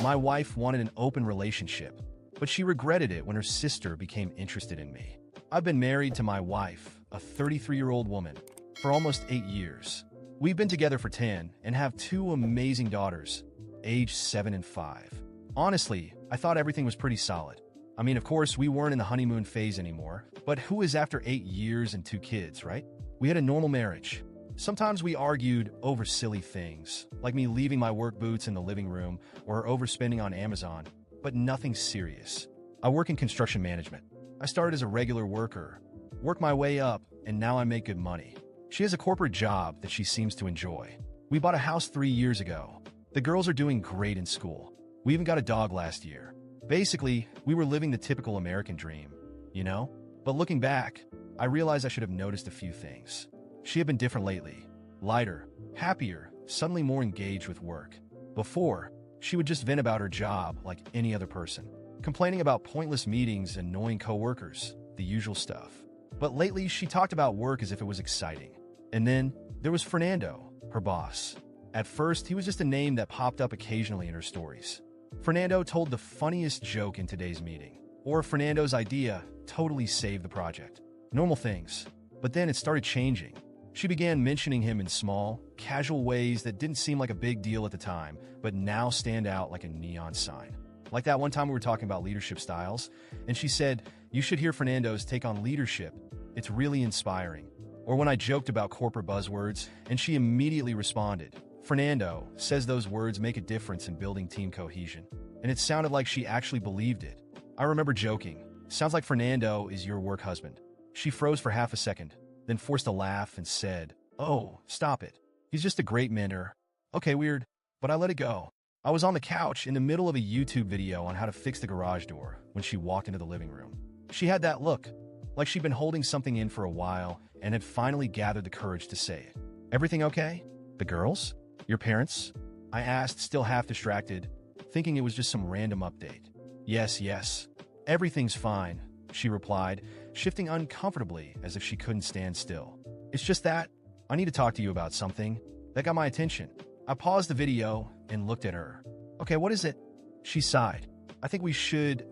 My wife wanted an open relationship, but she regretted it when her sister became interested in me. I've been married to my wife, a 33-year-old woman, for almost 8 years. We've been together for 10 and have 2 amazing daughters, aged 7 and 5. Honestly, I thought everything was pretty solid. I mean, of course, we weren't in the honeymoon phase anymore, but who is after 8 years and 2 kids, right? We had a normal marriage. Sometimes we argued over silly things, like me leaving my work boots in the living room or overspending on Amazon, but nothing serious. I work in construction management. I started as a regular worker, worked my way up, and now I make good money. She has a corporate job that she seems to enjoy. We bought a house 3 years ago. The girls are doing great in school. We even got a dog last year. Basically, we were living the typical American dream, you know? But looking back, I realized I should have noticed a few things. She had been different lately. Lighter, happier, suddenly more engaged with work. Before, she would just vent about her job like any other person, complaining about pointless meetings and annoying coworkers, the usual stuff. But lately, she talked about work as if it was exciting. And then, there was Fernando, her boss. At first, he was just a name that popped up occasionally in her stories. Fernando told the funniest joke in today's meeting, or Fernando's idea totally saved the project. Normal things. But then it started changing. She began mentioning him in small, casual ways that didn't seem like a big deal at the time, but now stand out like a neon sign. Like that one time we were talking about leadership styles, and she said, "You should hear Fernando's take on leadership. It's really inspiring." Or when I joked about corporate buzzwords, and she immediately responded, "Fernando says those words make a difference in building team cohesion." And it sounded like she actually believed it. I remember joking, "Sounds like Fernando is your work husband." She froze for half a second, then forced a laugh and said, "Oh, stop it. He's just a great mentor." Okay, weird, but I let it go. I was on the couch in the middle of a YouTube video on how to fix the garage door when she walked into the living room. She had that look, like she'd been holding something in for a while and had finally gathered the courage to say it. "Everything okay? The girls? Your parents?" I asked, still half distracted, thinking it was just some random update. Yes. Everything's fine," she replied, shifting uncomfortably as if she couldn't stand still. "It's just that I need to talk to you about something that got my attention." I paused the video and looked at her. "Okay, what is it?" She sighed. "I think we should,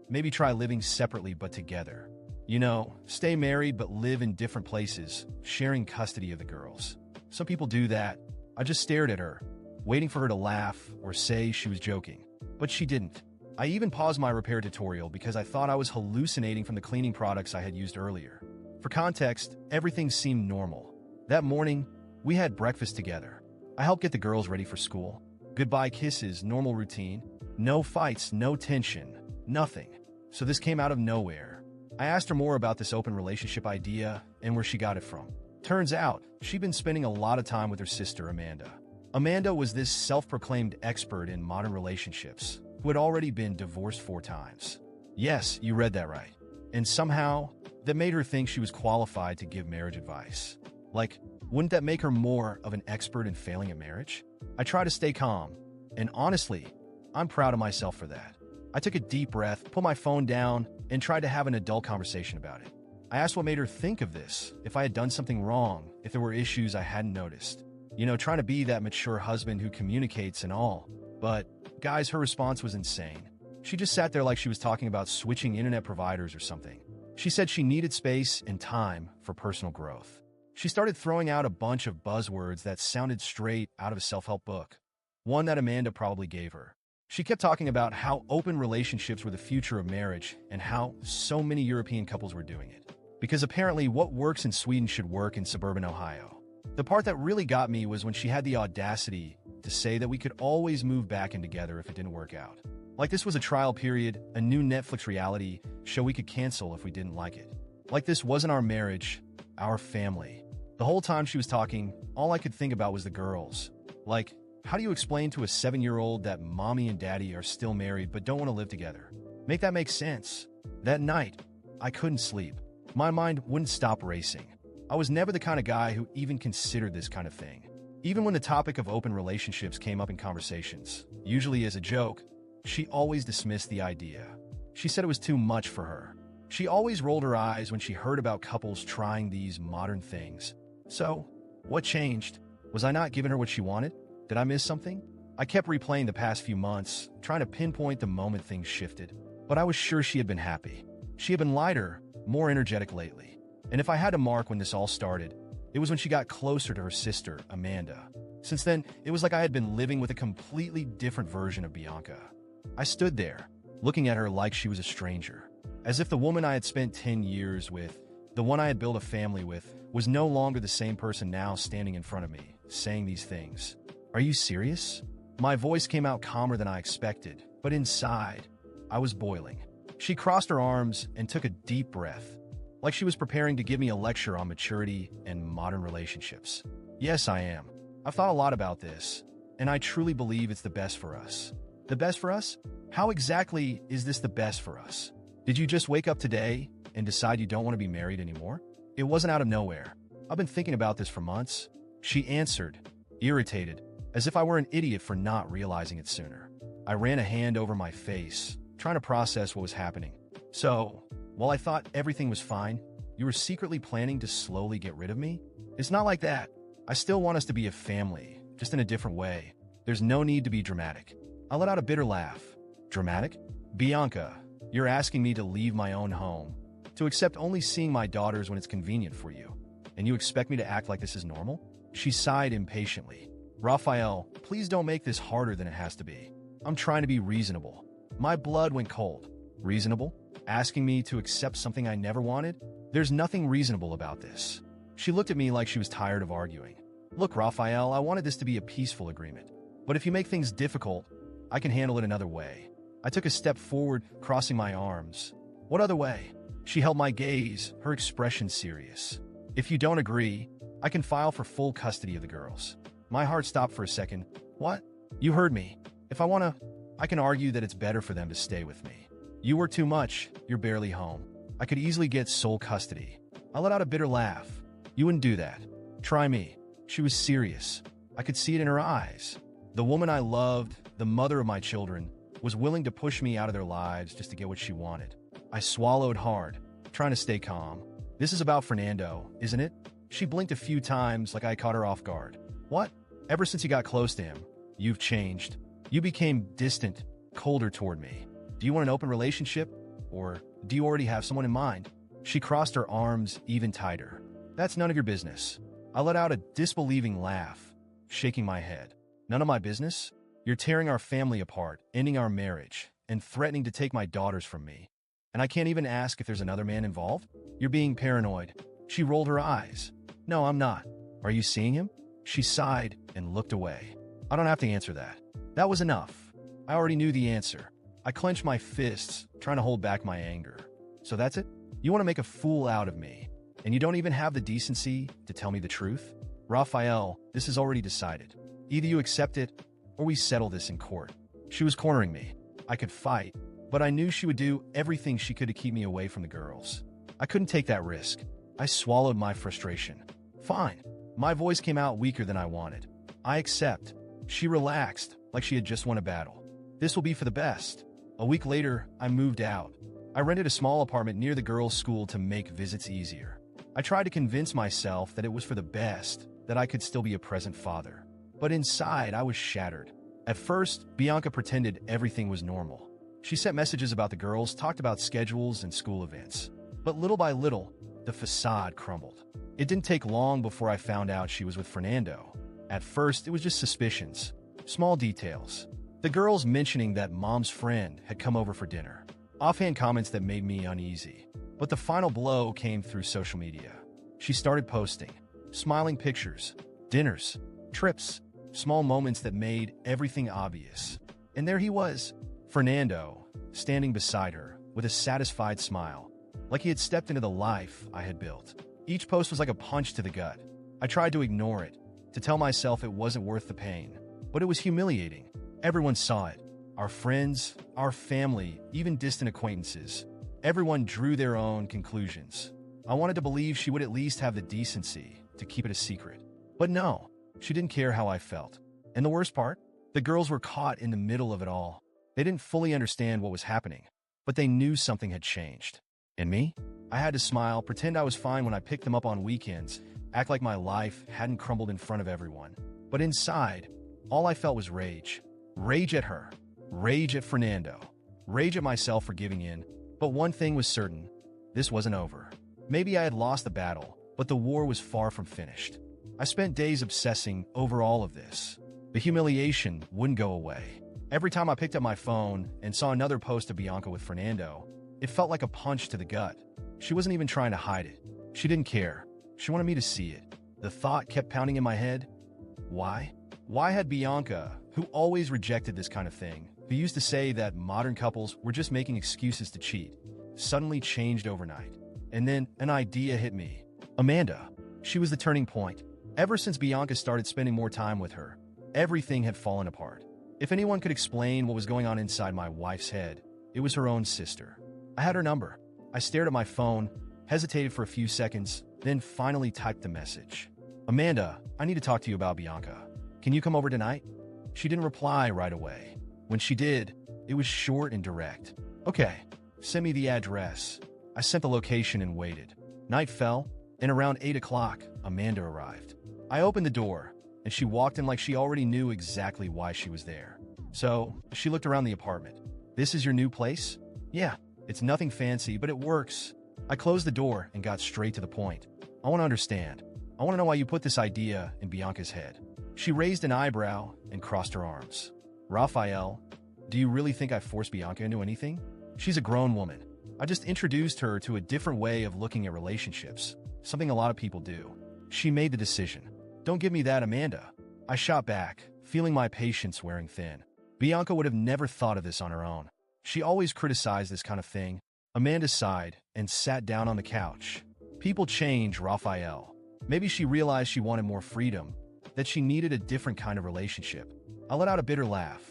maybe try living separately but together. You know, stay married but live in different places, sharing custody of the girls. Some people do that." I just stared at her, waiting for her to laugh or say she was joking. But she didn't. I even paused my repair tutorial because I thought I was hallucinating from the cleaning products I had used earlier. For context, everything seemed normal. That morning, we had breakfast together. I helped get the girls ready for school. Goodbye kisses, normal routine. No fights, no tension, nothing. So this came out of nowhere. I asked her more about this open relationship idea and where she got it from. Turns out, she'd been spending a lot of time with her sister, Amanda. Amanda was this self-proclaimed expert in modern relationships who had already been divorced 4 times. Yes, you read that right. And somehow, that made her think she was qualified to give marriage advice. Like, wouldn't that make her more of an expert in failing at marriage? I try to stay calm, and honestly, I'm proud of myself for that. I took a deep breath, put my phone down, and tried to have an adult conversation about it. I asked what made her think of this, if I had done something wrong, if there were issues I hadn't noticed. You know, trying to be that mature husband who communicates and all. But, guys, her response was insane. She just sat there like she was talking about switching internet providers or something. She said she needed space and time for personal growth. She started throwing out a bunch of buzzwords that sounded straight out of a self-help book, one that Amanda probably gave her. She kept talking about how open relationships were the future of marriage and how so many European couples were doing it. Because apparently what works in Sweden should work in suburban Ohio. The part that really got me was when she had the audacity to say that we could always move back in together if it didn't work out. Like this was a trial period, a new Netflix reality show we could cancel if we didn't like it. Like this wasn't our marriage, our family. The whole time she was talking, all I could think about was the girls. Like, how do you explain to a 7-year-old that mommy and daddy are still married but don't want to live together? Make that make sense. That night, I couldn't sleep. My mind wouldn't stop racing. I was never the kind of guy who even considered this kind of thing. Even when the topic of open relationships came up in conversations, usually as a joke, she always dismissed the idea. She said it was too much for her. She always rolled her eyes when she heard about couples trying these modern things. So, what changed? Was I not giving her what she wanted? Did I miss something? I kept replaying the past few months, trying to pinpoint the moment things shifted, but I was sure she had been happy. She had been lighter, more energetic lately. And if I had to mark when this all started, it was when she got closer to her sister, Amanda. Since then, it was like I had been living with a completely different version of Bianca. I stood there, looking at her like she was a stranger, as if the woman I had spent 10 years with, the one I had built a family with, was no longer the same person now standing in front of me, saying these things. Are you serious? My voice came out calmer than I expected, but inside, I was boiling. She crossed her arms and took a deep breath, like she was preparing to give me a lecture on maturity and modern relationships. Yes, I am. I've thought a lot about this, and I truly believe it's the best for us. The best for us? How exactly is this the best for us? Did you just wake up today and decide you don't want to be married anymore? It wasn't out of nowhere. I've been thinking about this for months. She answered, irritated, as if I were an idiot for not realizing it sooner. I ran a hand over my face, trying to process what was happening. So, while I thought everything was fine, you were secretly planning to slowly get rid of me? It's not like that. I still want us to be a family, just in a different way. There's no need to be dramatic. I let out a bitter laugh. Dramatic? Bianca, you're asking me to leave my own home, to accept only seeing my daughters when it's convenient for you, and you expect me to act like this is normal? She sighed impatiently. Raphael, please don't make this harder than it has to be. I'm trying to be reasonable. My blood went cold. Reasonable? Asking me to accept something I never wanted? There's nothing reasonable about this. She looked at me like she was tired of arguing. Look, Raphael, I wanted this to be a peaceful agreement. But if you make things difficult, I can handle it another way. I took a step forward, crossing my arms. What other way? She held my gaze, her expression serious. If you don't agree, I can file for full custody of the girls. My heart stopped for a second. What? You heard me. If I want to, I can argue that it's better for them to stay with me. You were too much. You're barely home. I could easily get sole custody. I let out a bitter laugh. You wouldn't do that. Try me. She was serious. I could see it in her eyes. The woman I loved, the mother of my children, was willing to push me out of their lives just to get what she wanted. I swallowed hard, trying to stay calm. This is about Fernando, isn't it? She blinked a few times like I caught her off guard. What? Ever since you got close to him, you've changed. You became distant, colder toward me. Do you want an open relationship? Or do you already have someone in mind? She crossed her arms even tighter. That's none of your business. I let out a disbelieving laugh, shaking my head. None of my business? You're tearing our family apart, ending our marriage, and threatening to take my daughters from me. And I can't even ask if there's another man involved? You're being paranoid. She rolled her eyes. No, I'm not. Are you seeing him? She sighed and looked away. I don't have to answer that. That was enough. I already knew the answer. I clenched my fists, trying to hold back my anger. So that's it? You want to make a fool out of me, and you don't even have the decency to tell me the truth? Raphael, this is already decided. Either you accept it, or we settle this in court. She was cornering me. I could fight, but I knew she would do everything she could to keep me away from the girls. I couldn't take that risk. I swallowed my frustration. Fine. My voice came out weaker than I wanted. I accept. She relaxed, like she had just won a battle. This will be for the best. A week later, I moved out. I rented a small apartment near the girls' school to make visits easier. I tried to convince myself that it was for the best, that I could still be a present father. But inside, I was shattered. At first, Bianca pretended everything was normal. She sent messages about the girls, talked about schedules and school events. But little by little, the facade crumbled. It didn't take long before I found out she was with Fernando. At first, it was just suspicions, small details. The girls mentioning that mom's friend had come over for dinner. Offhand comments that made me uneasy. But the final blow came through social media. She started posting, smiling pictures, dinners, trips, small moments that made everything obvious. And there he was, Fernando, standing beside her with a satisfied smile, like he had stepped into the life I had built. Each post was like a punch to the gut. I tried to ignore it, to tell myself it wasn't worth the pain. But it was humiliating. Everyone saw it. Our friends, our family, even distant acquaintances. Everyone drew their own conclusions. I wanted to believe she would at least have the decency to keep it a secret. But no, she didn't care how I felt. And the worst part? The girls were caught in the middle of it all. They didn't fully understand what was happening, but they knew something had changed. And me? I had to smile, pretend I was fine when I picked them up on weekends, act like my life hadn't crumbled in front of everyone. But inside, all I felt was rage. Rage at her. Rage at Fernando. Rage at myself for giving in. But one thing was certain. This wasn't over. Maybe I had lost the battle, but the war was far from finished. I spent days obsessing over all of this. The humiliation wouldn't go away. Every time I picked up my phone and saw another post of Bianca with Fernando, it felt like a punch to the gut. She wasn't even trying to hide it. She didn't care. She wanted me to see it. The thought kept pounding in my head. Why? Why had Bianca, who always rejected this kind of thing, who used to say that modern couples were just making excuses to cheat, suddenly changed overnight? And then an idea hit me. Amanda. She was the turning point. Ever since Bianca started spending more time with her, everything had fallen apart. If anyone could explain what was going on inside my wife's head, it was her own sister. I had her number. I stared at my phone, hesitated for a few seconds, then finally typed the message. Amanda, I need to talk to you about Bianca. Can you come over tonight? She didn't reply right away. When she did, it was short and direct. Okay, send me the address. I sent the location and waited. Night fell, and around 8 o'clock, Amanda arrived. I opened the door, and she walked in like she already knew exactly why she was there. So, she looked around the apartment. This is your new place? Yeah, it's nothing fancy, but it works. I closed the door and got straight to the point. I want to understand. I want to know why you put this idea in Bianca's head. She raised an eyebrow and crossed her arms. Raphael, do you really think I forced Bianca into anything? She's a grown woman. I just introduced her to a different way of looking at relationships, something a lot of people do. She made the decision. Don't give me that, Amanda. I shot back, feeling my patience wearing thin. Bianca would have never thought of this on her own. She always criticized this kind of thing. Amanda sighed and sat down on the couch. People change, Raphael. Maybe she realized she wanted more freedom, that she needed a different kind of relationship. I let out a bitter laugh.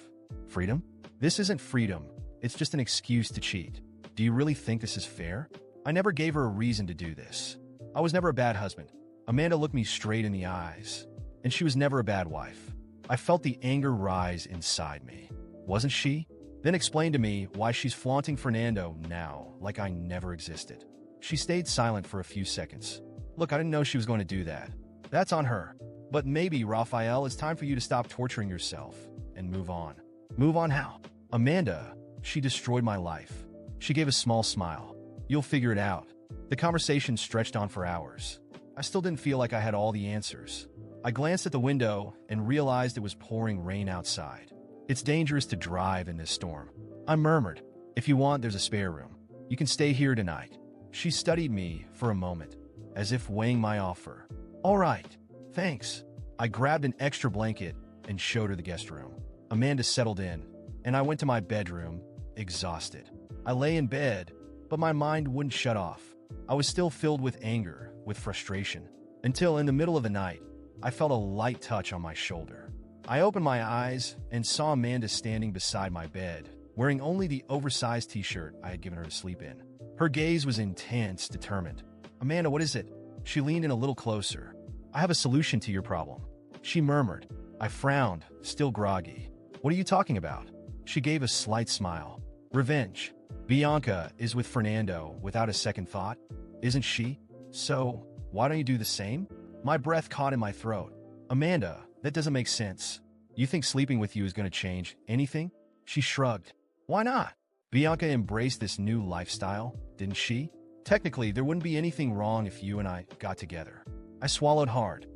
Freedom? This isn't freedom. It's just an excuse to cheat. Do you really think this is fair? I never gave her a reason to do this. I was never a bad husband. Amanda looked me straight in the eyes, and she was never a bad wife. I felt the anger rise inside me. Wasn't she? Then explain to me why she's flaunting Fernando now like I never existed. She stayed silent for a few seconds. Look, I didn't know she was going to do that. That's on her. But maybe, Raphael, it's time for you to stop torturing yourself and move on. Move on how? Amanda, she destroyed my life. She gave a small smile. You'll figure it out. The conversation stretched on for hours. I still didn't feel like I had all the answers. I glanced at the window and realized it was pouring rain outside. It's dangerous to drive in this storm. I murmured, if you want, there's a spare room. You can stay here tonight. She studied me for a moment, as if weighing my offer. All right, thanks. I grabbed an extra blanket and showed her the guest room. Amanda settled in, and I went to my bedroom, exhausted. I lay in bed, but my mind wouldn't shut off. I was still filled with anger, with frustration, until in the middle of the night, I felt a light touch on my shoulder. I opened my eyes and saw Amanda standing beside my bed, wearing only the oversized t-shirt I had given her to sleep in. Her gaze was intense, determined. Amanda, what is it? She leaned in a little closer. I have a solution to your problem. She murmured. I frowned, still groggy. What are you talking about? She gave a slight smile. Revenge. Bianca is with Fernando without a second thought, isn't she? So, why don't you do the same? My breath caught in my throat. Amanda, that doesn't make sense. You think sleeping with you is going to change anything? She shrugged. Why not? Bianca embraced this new lifestyle, didn't she? Technically, there wouldn't be anything wrong if you and I got together. I swallowed hard.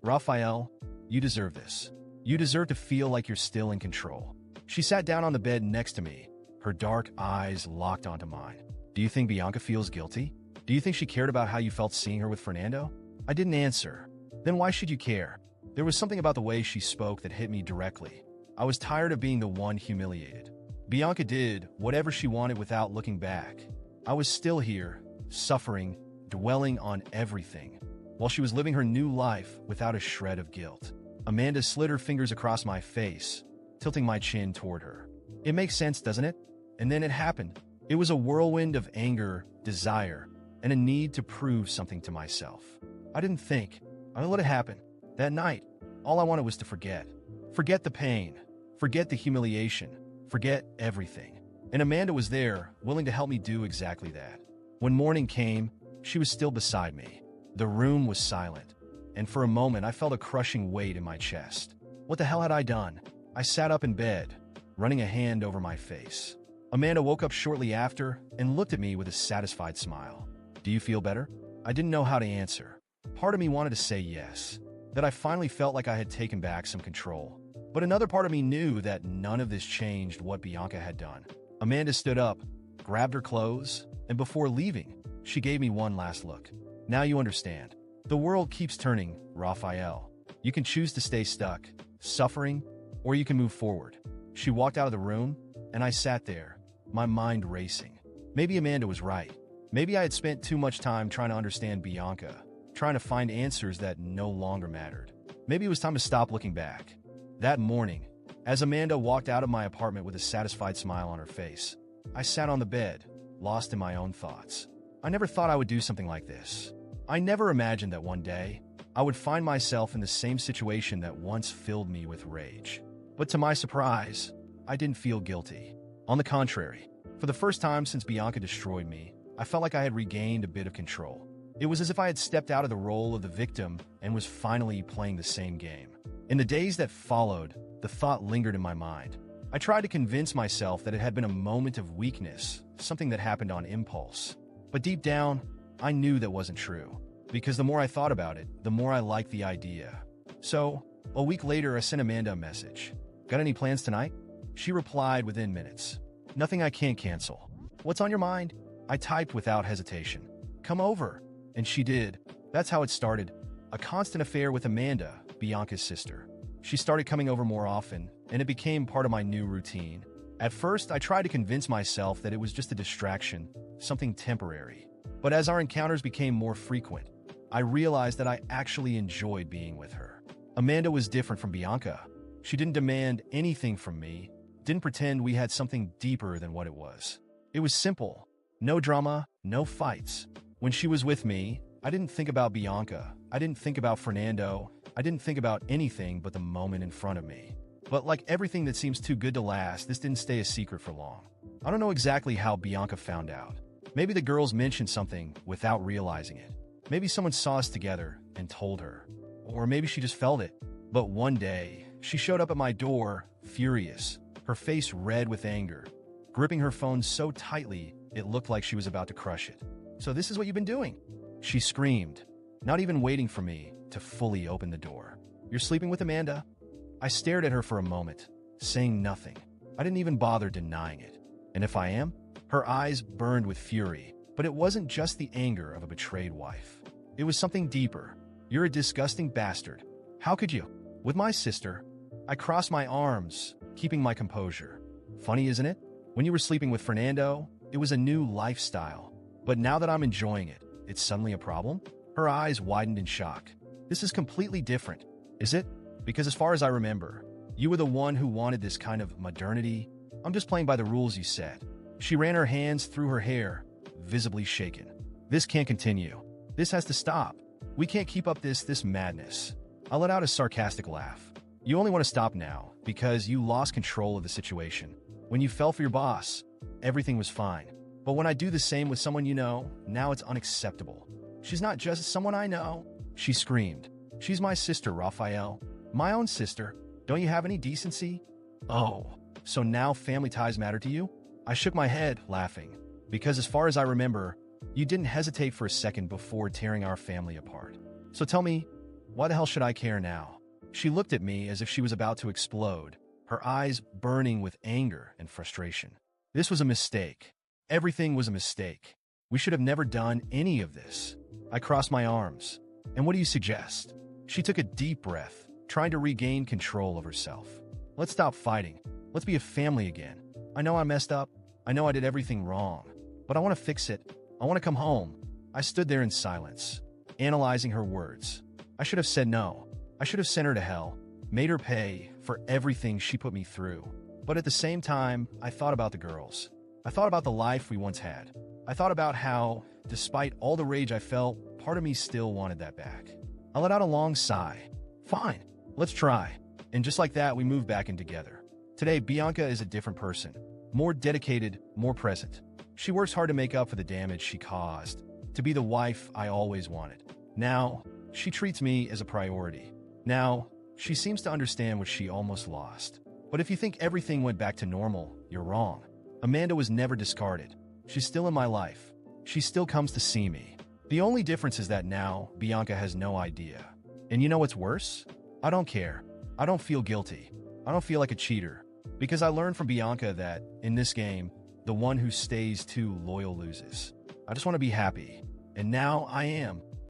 Raphael, you deserve this. You deserve to feel like you're still in control. She sat down on the bed next to me, her dark eyes locked onto mine. Do you think Bianca feels guilty? Do you think she cared about how you felt seeing her with Fernando? I didn't answer. Then why should you care? There was something about the way she spoke that hit me directly. I was tired of being the one humiliated. Bianca did whatever she wanted without looking back. I was still here, suffering, dwelling on everything, while she was living her new life without a shred of guilt. Amanda slid her fingers across my face, tilting my chin toward her. It makes sense, doesn't it? And then it happened. It was a whirlwind of anger, desire, and a need to prove something to myself. I didn't think. I let it happen. That night, all I wanted was to forget. Forget the pain. Forget the humiliation. Forget everything. And Amanda was there, willing to help me do exactly that. When morning came, she was still beside me. The room was silent, and for a moment I felt a crushing weight in my chest. What the hell had I done? I sat up in bed, running a hand over my face. Amanda woke up shortly after and looked at me with a satisfied smile. "Do you feel better?" I didn't know how to answer. Part of me wanted to say yes, that I finally felt like I had taken back some control. But another part of me knew that none of this changed what Bianca had done. Amanda stood up, grabbed her clothes, and before leaving, she gave me one last look. "Now you understand. The world keeps turning, Raphael. You can choose to stay stuck, suffering, or you can move forward." She walked out of the room, and I sat there, my mind racing. Maybe Amanda was right. Maybe I had spent too much time trying to understand Bianca, trying to find answers that no longer mattered. Maybe it was time to stop looking back. That morning, as Amanda walked out of my apartment with a satisfied smile on her face, I sat on the bed, lost in my own thoughts. I never thought I would do something like this. I never imagined that one day, I would find myself in the same situation that once filled me with rage. But to my surprise, I didn't feel guilty. On the contrary, for the first time since Bianca destroyed me, I felt like I had regained a bit of control. It was as if I had stepped out of the role of the victim and was finally playing the same game. In the days that followed, the thought lingered in my mind. I tried to convince myself that it had been a moment of weakness, something that happened on impulse. But deep down, I knew that wasn't true, because the more I thought about it, the more I liked the idea. So, a week later, I sent Amanda a message. "Got any plans tonight?" She replied within minutes. "Nothing I can't cancel." "What's on your mind?" I typed without hesitation. "Come over." And she did. That's how it started. A constant affair with Amanda, Bianca's sister. She started coming over more often, and it became part of my new routine. At first, I tried to convince myself that it was just a distraction, something temporary. But as our encounters became more frequent, I realized that I actually enjoyed being with her. Amanda was different from Bianca. She didn't demand anything from me, didn't pretend we had something deeper than what it was. It was simple. No drama, no fights. When she was with me, I didn't think about Bianca. I didn't think about Fernando. I didn't think about anything but the moment in front of me. But like everything that seems too good to last, this didn't stay a secret for long. I don't know exactly how Bianca found out. Maybe the girls mentioned something without realizing it. Maybe someone saw us together and told her. Or maybe she just felt it. But one day, she showed up at my door, furious, her face red with anger, gripping her phone so tightly it looked like she was about to crush it. "So this is what you've been doing?" She screamed, not even waiting for me to fully open the door. "You're sleeping with Amanda?" I stared at her for a moment, saying nothing. I didn't even bother denying it. "And if I am?" Her eyes burned with fury, but it wasn't just the anger of a betrayed wife. It was something deeper. "You're a disgusting bastard. How could you?" With my sister, I crossed my arms, keeping my composure. "Funny, isn't it? When you were sleeping with Fernando, it was a new lifestyle. But now that I'm enjoying it, it's suddenly a problem?" Her eyes widened in shock. "This is completely different, is it? Because as far as I remember, you were the one who wanted this kind of modernity. I'm just playing by the rules you set." She ran her hands through her hair, visibly shaken. "This can't continue. This has to stop. We can't keep up this madness." I let out a sarcastic laugh. "You only want to stop now because you lost control of the situation. When you fell for your boss, everything was fine. But when I do the same with someone you know, now it's unacceptable." "She's not just someone I know," she screamed. "She's my sister, Raphael. My own sister. Don't you have any decency?" "Oh, so now family ties matter to you?" I shook my head, laughing. "Because as far as I remember, you didn't hesitate for a second before tearing our family apart. So tell me, why the hell should I care now?" She looked at me as if she was about to explode, her eyes burning with anger and frustration. This was a mistake. Everything was a mistake. We should have never done any of this. I crossed my arms. "And what do you suggest?" She took a deep breath, trying to regain control of herself. "Let's stop fighting. Let's be a family again. I know I messed up. I know I did everything wrong. But I want to fix it. I want to come home." I stood there in silence, analyzing her words. I should have said no. I should have sent her to hell, made her pay for everything she put me through. But at the same time, I thought about the girls. I thought about the life we once had. I thought about how, despite all the rage I felt, part of me still wanted that back. I let out a long sigh. "Fine, let's try." And just like that, we moved back in together. Today, Bianca is a different person. More dedicated, more present. She works hard to make up for the damage she caused, to be the wife I always wanted. Now, she treats me as a priority. Now, she seems to understand what she almost lost. But if you think everything went back to normal, you're wrong. Amanda was never discarded. She's still in my life. She still comes to see me. The only difference is that now, Bianca has no idea. And you know what's worse? I don't care. I don't feel guilty. I don't feel like a cheater. Because I learned from Bianca that, in this game, the one who stays too loyal loses. I just want to be happy. And now I am.